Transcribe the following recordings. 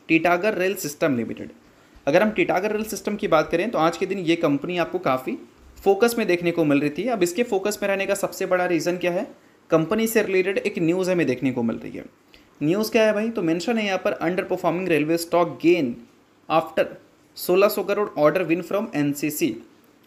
Titagarh rail system limited. अगर हम Titagarh rail system की बात करें तो आज के दिन ये कंपनी आपको काफ़ी फोकस में देखने को मिल रही थी। अब इसके फोकस में रहने का सबसे बड़ा रीज़न क्या है, कंपनी से रिलेटेड एक न्यूज़ हमें देखने को मिल रही है। न्यूज़ क्या है भाई, तो मेंशन है यहाँ पर under performing railway stock gain after 1600 crore order win from NCC.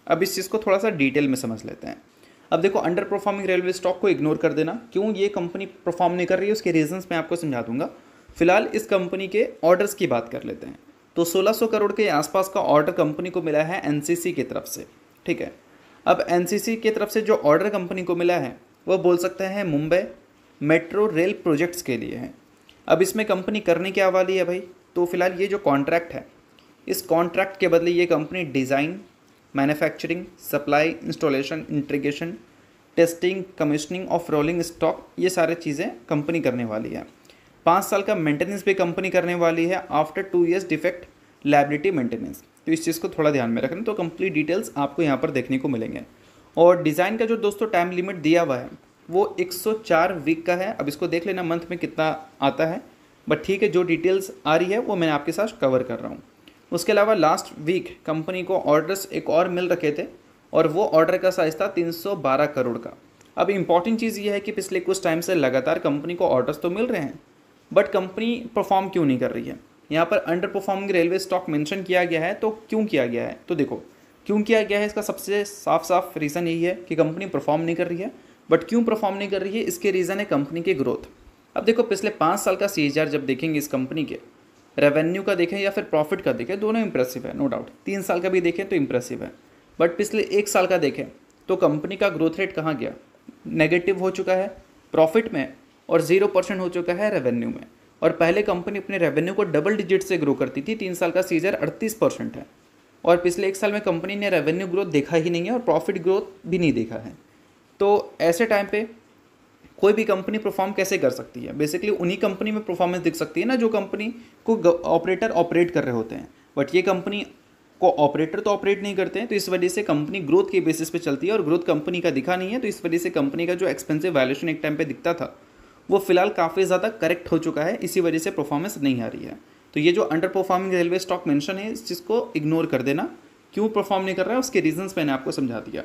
अब इस चीज़ को थोड़ा सा डिटेल में समझ लेते हैं। अब देखो, अंडर परफॉर्मिंग रेलवे स्टॉक को इग्नोर कर देना, क्यों ये कंपनी परफॉर्म नहीं कर रही है उसके रीजंस मैं आपको समझा दूंगा। फिलहाल इस कंपनी के ऑर्डर्स की बात कर लेते हैं। तो 1600 करोड़ के आसपास का ऑर्डर कंपनी को मिला है एनसीसी की तरफ से, ठीक है। अब एनसीसी की तरफ से जो ऑर्डर कंपनी को मिला है वो बोल सकते हैं मुंबई मेट्रो रेल प्रोजेक्ट्स के लिए है। अब इसमें कंपनी करने क्या वाली है भाई, तो फिलहाल ये जो कॉन्ट्रैक्ट है, इस कॉन्ट्रैक्ट के बदले ये company design, manufacturing, supply, installation, integration, testing, commissioning of rolling stock, ये सारे चीज़ें कंपनी करने वाली है। 5 साल का मेंटेनेंस भी कंपनी करने वाली है after 2 years defect liability maintenance. तो इस चीज़ को थोड़ा ध्यान में रखना। तो कंप्लीट डिटेल्स आपको यहाँ पर देखने को मिलेंगे। और डिज़ाइन का जो दोस्तों टाइम लिमिट दिया हुआ है वो 104 वीक का है। अब इसको देख लेना मंथ में कितना आता है, बट ठीक है, जो डिटेल्स आ रही है वो मैं आपके साथ कवर कर रहा हूँ। उसके अलावा लास्ट वीक कंपनी को ऑर्डर्स एक और मिल रखे थे और वो ऑर्डर का साइज़ था 312 करोड़ का। अब इंपॉर्टेंट चीज़ ये है कि पिछले कुछ टाइम से लगातार कंपनी को ऑर्डर्स तो मिल रहे हैं, बट कंपनी परफॉर्म क्यों नहीं कर रही है। यहाँ पर under performing railway stock mention किया गया है, तो क्यों किया गया है, तो देखो क्यों किया गया है, इसका सबसे साफ रीज़न यही है कि कंपनी परफॉर्म नहीं कर रही है। बट क्यों परफॉर्म नहीं कर रही है, इसके रीज़न है कंपनी की ग्रोथ। अब देखो, पिछले 5 साल का CAGR जब देखेंगे इस कंपनी के, रेवेन्यू का देखें या फिर प्रॉफिट का देखें, दोनों इंप्रेसिव है, नो डाउट। 3 साल का भी देखें तो इंप्रेसिव है, बट पिछले 1 साल का देखें तो कंपनी का ग्रोथ रेट कहाँ गया, नेगेटिव हो चुका है प्रॉफिट में और 0% हो चुका है रेवेन्यू में। और पहले कंपनी अपने रेवेन्यू को डबल डिजिट से ग्रो करती थी। 3 साल का CAGR 38% है और पिछले 1 साल में कंपनी ने रेवेन्यू ग्रोथ देखा ही नहीं है और प्रॉफिट ग्रोथ भी नहीं देखा है। तो ऐसे टाइम पे कोई भी कंपनी परफॉर्म कैसे कर सकती है, बेसिकली उन्हीं कंपनी में परफॉर्मेंस दिख सकती है ना जो कंपनी को ऑपरेटर ऑपरेट कर रहे होते हैं। बट ये कंपनी को ऑपरेटर तो ऑपरेट नहीं करते हैं, तो इस वजह से कंपनी ग्रोथ के बेसिस पे चलती है और ग्रोथ कंपनी का दिखा नहीं है। तो इस वजह से कंपनी का जो एक्सपेंसिव वैल्यूएशन एक टाइम पे दिखता था वो फिलहाल काफ़ी ज़्यादा करेक्ट हो चुका है, इसी वजह से परफॉर्मेंस नहीं आ रही है। तो ये जो under performing railway stock mention है, इस चीज़ को इग्नोर कर देना। क्यों परफॉर्म नहीं कर रहा है उसके रीजंस मैंने आपको समझा दिया।